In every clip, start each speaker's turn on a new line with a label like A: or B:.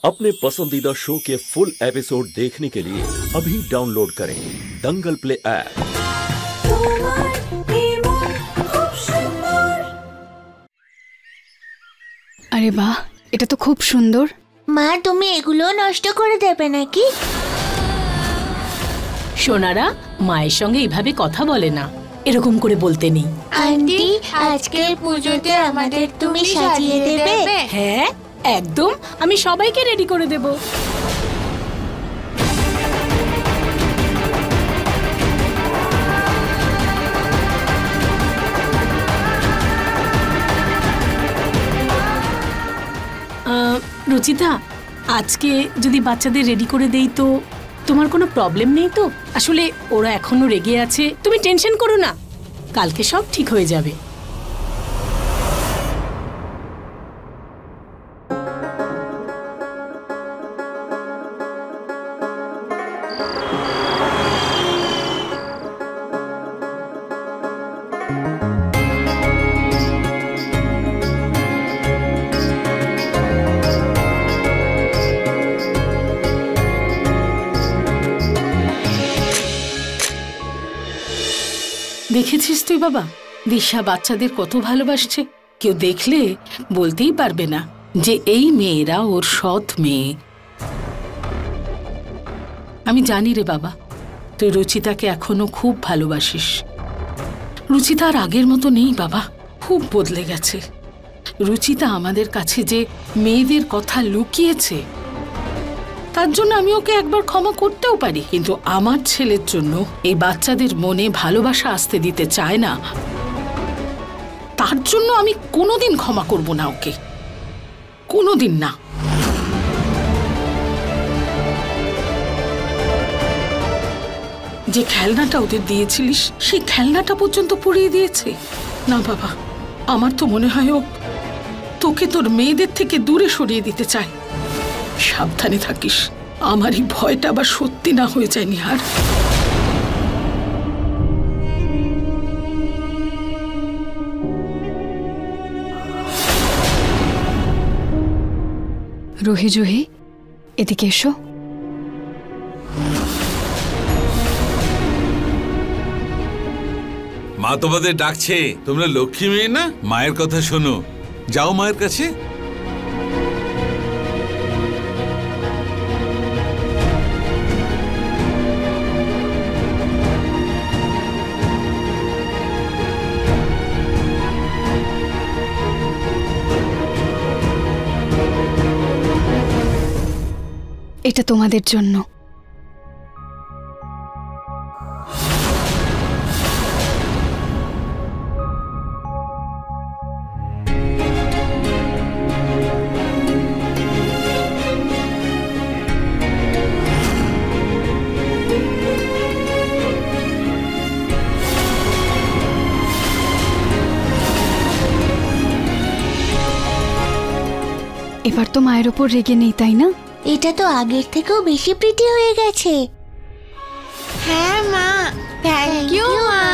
A: अपने पसंदीदा शो के फुल एपिसोड देखने के लिए अभी डाउनलोड करें दंगल प्ले ऐप।
B: अरे वाह, এটা তো খুব সুন্দর।
C: মা, তুমি এগুলো নষ্ট করে দেবে নাকি?
D: সোনারা, মায়ের সঙ্গে এইভাবে কথা বলে না, এরকম করে বলতে নেই।
C: আন্টি, আজকের পুজোতে আমাদের তুমি সাজিয়ে দেবে?
D: হ্যাঁ একদম, আমি সবাইকে রেডি করে দেব। রুচিতা, আজকে যদি বাচ্চাদের রেডি করে দেই তো তোমার কোনো প্রবলেম নেই তো? আসলে ওরা এখনো রেগে আছে, তুমি টেনশন করো না, কালকে সব ঠিক হয়ে যাবে। দেখেছিস তুই বাবা, দিশা বাচ্চাদের কত ভালোবাসছে। কেউ দেখলে বলতেই পারবে না যে এই মেয়েরা ওর সৎ মেয়ে। আমি জানি রে বাবা, তুই রুচিতাকে এখনো খুব ভালোবাসিস। রুচিতা আর আগের মতো নেই বাবা, খুব বদলে গেছে। রুচিতা আমাদের কাছে যে মেয়েদের কথা লুকিয়েছে, তার জন্য আমি ওকে একবার ক্ষমা করতেও পারি, কিন্তু আমার ছেলের জন্য এই বাচ্চাদের মনে ভালোবাসা আসতে দিতে চায় না, তার জন্য আমি কোনোদিন ক্ষমা করব না ওকে, কোনোদিন না। যে খেলনাটা ওদের দিয়েছিলিস, সেই খেলনাটা পর্যন্ত পুড়িয়ে দিয়েছে। না বাবা, আমার তো মনে হয় ও তোকে তোর মেয়েদের থেকে দূরে সরিয়ে দিতে চায়। সাবধানে থাকিস, আমারই ভয়টা আবার সত্যি না হয়ে যায় নিহার।
B: রুহি জুহি, এদিকে এসো।
E: মা তোমাদের ডাকছে, তোমরা লক্ষ্মী মেয়ে না, মায়ের কথা শোনো, যাও মায়ের কাছে।
B: এটা তোমাদের জন্য। এবার তো মায়ের ওপর রেগে নেই, তাই না?
C: এটা তো আগের থেকেও বেশি প্রিটি হয়ে গেছে। হ্যাঁ মা, থ্যাংক ইউ মা।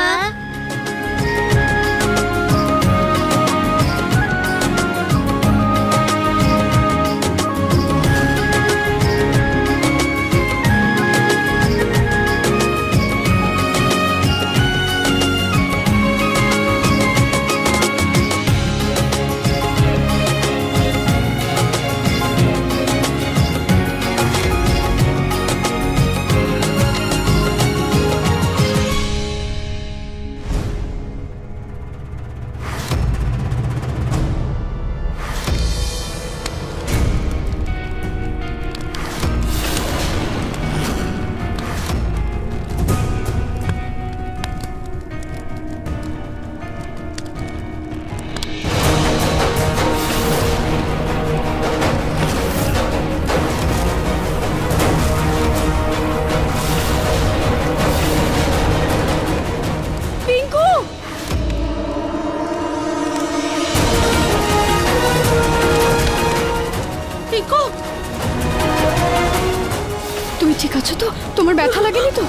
C: তুমি ঠিক আছো তো? তোমার ব্যথা লাগেনি তো?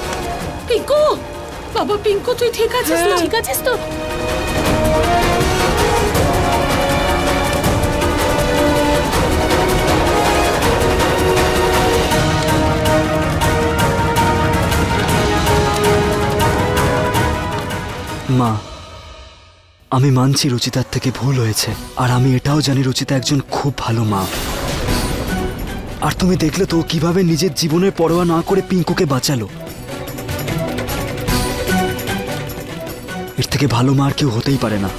D: পিঙ্কু, বাবা পিঙ্কু, তুই ঠিক আছিস তো? ঠিক আছিস তো?
F: মা, আমি মানছি রুচিতার থেকে ভুল হয়েছে, আর আমি এটাও জানি রুচিতা একজন খুব ভালো মা। আর তুমি দেখলে তো কিভাবে নিজের জীবনের পরোয়া না করে পিঙ্কুকে বাঁচালো। এর থেকে ভালো মা আর কেউ হতেই পারে না।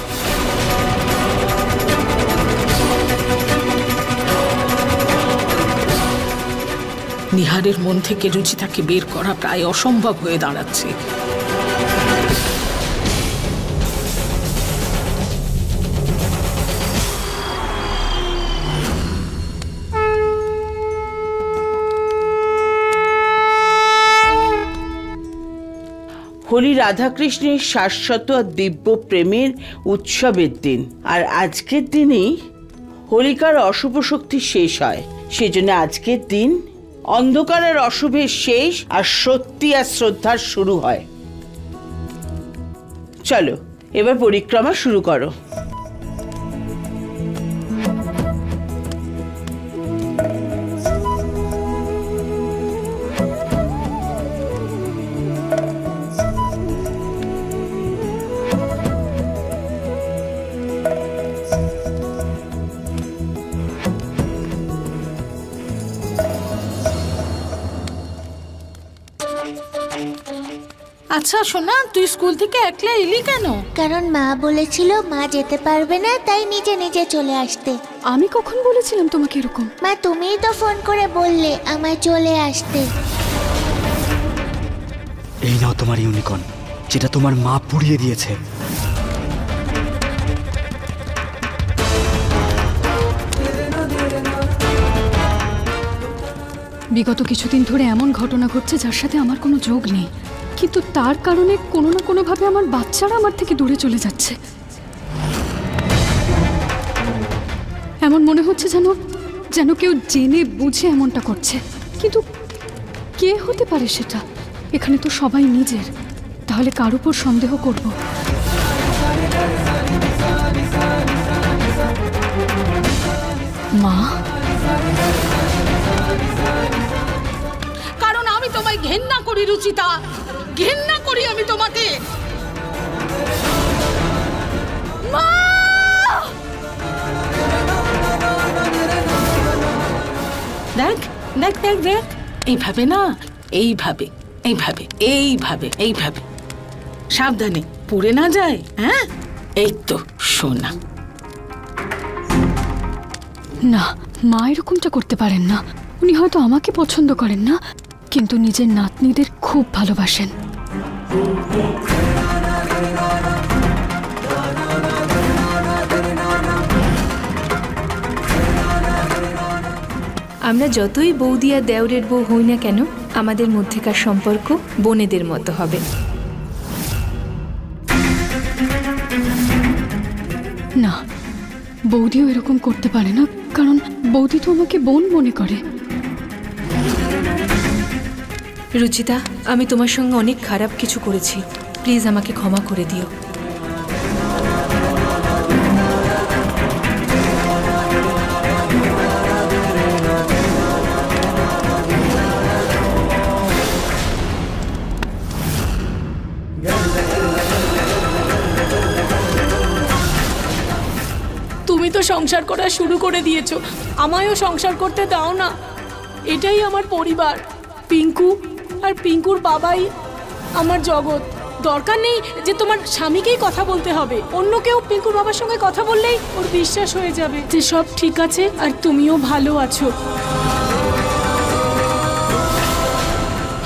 D: নিহারের মন থেকে রুচিতাকে বের করা প্রায় অসম্ভব হয়ে দাঁড়াচ্ছে।
G: হোলি রাধাকৃষ্ণের শাশ্বত আর দিব্য প্রেমের উৎসবের দিন, আর আজকের দিনেই হোলিকার অশুভ শক্তি শেষ হয়। সেজন্য আজকের দিন অন্ধকারের অশুভের শেষ আর সত্যি আর শ্রদ্ধার শুরু হয়। চলো এবার পরিক্রমা শুরু করো।
D: আচ্ছা সোনা, তুই স্কুল থেকে একলা এলি কেন?
C: কারণ মা বলেছিল মা যেতে পারবে না, তাই নিজে নিজে চলে আসতে।
B: আমি কখন বলেছিলাম তোমাকে এরকম?
C: মা তুমিই তো ফোন করে বললে আমায় চলে আসতে।
F: এই নাও তোমার ইউনিকর্ন, যেটা তোমার মা পুড়িয়ে দিয়েছে।
B: বিগত কিছুদিন ধরে এমন ঘটনা ঘটছে যার সাথে আমার কোনো যোগ নেই, কিন্তু তার কারণে কোনো না কোনোভাবে আমার বাচ্চারা আমার থেকে দূরে চলে যাচ্ছে। এমন মনে হচ্ছে যেন যেন কেউ জেনে বুঝে এমনটা করছে, কিন্তু কে হতে পারে সেটা? এখানে তো সবাই নিজের, তাহলে কার উপর সন্দেহ করব? মা,
D: কারণ আমি তোমায় ঘেন্না করি রুচিতা, ঘেন্না করি আমি তোমাকে। মা! দেখ দেখ দেখ দেখ, এইভাবে না, এইভাবে এইভাবে এইভাবে এইভাবে, সাবধানে পুড়ে না যায়। হ্যাঁ, এই তো সোনা।
B: না, মা এরকমটা করতে পারেন না। উনি হয়তো আমাকে পছন্দ করেন না, কিন্তু নিজের নাতনিদের খুব ভালোবাসেন।
H: আমরা যতই বৌদি আর দেওরের বউ হই না কেন, আমাদের মধ্যেকার সম্পর্ক বোনেদের মতো হবে।
B: না, বৌদিও এরকম করতে পারে না, কারণ বৌদি তো আমাকে বোন মনে করে।
H: রুচিতা, আমি তোমার সঙ্গে অনেক খারাপ কিছু করেছি, প্লিজ আমাকে ক্ষমা করে দিও।
I: তুমি তো সংসার করা শুরু করে দিয়েছো, আমায়ও সংসার করতে দাও না। এটাই আমার পরিবার, পিঙ্কু আর পিঙ্কুর বাবাই আমার জগৎ। দরকার নেই যে তোমার স্বামীকেই কথা বলতে হবে, অন্য কেউ পিঙ্কুর বাবার সঙ্গে কথা বললেই ওর বিশ্বাস হয়ে যাবে যে সব ঠিক আছে আর তুমিও ভালো আছো।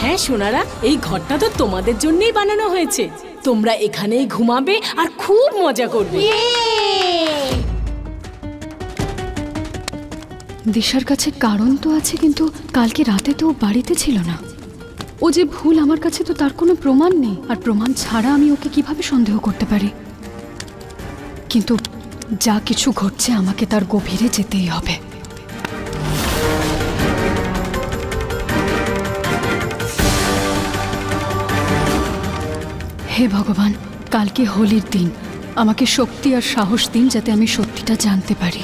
I: হ্যাঁ সোনারা, এই ঘরটা তো তোমাদের জন্যই বানানো হয়েছে। তোমরা এখানেই ঘুমাবে আর খুব মজা করবে।
B: দিশার কাছে কারণ তো আছে, কিন্তু কালকে রাতে তো বাড়িতে ছিল না। ও যে ভুল আমার কাছে তো তার কোনো প্রমাণ নেই, আর প্রমাণ ছাড়া আমি ওকে কিভাবে সন্দেহ করতে পারি? কিন্তু যা কিছু ঘটছে আমাকে তার গভীরে যেতেই হবে। হে ভগবান, কালকে হোলির দিন, আমাকে শক্তি আর সাহস দিন যাতে আমি সত্যিটা জানতে পারি।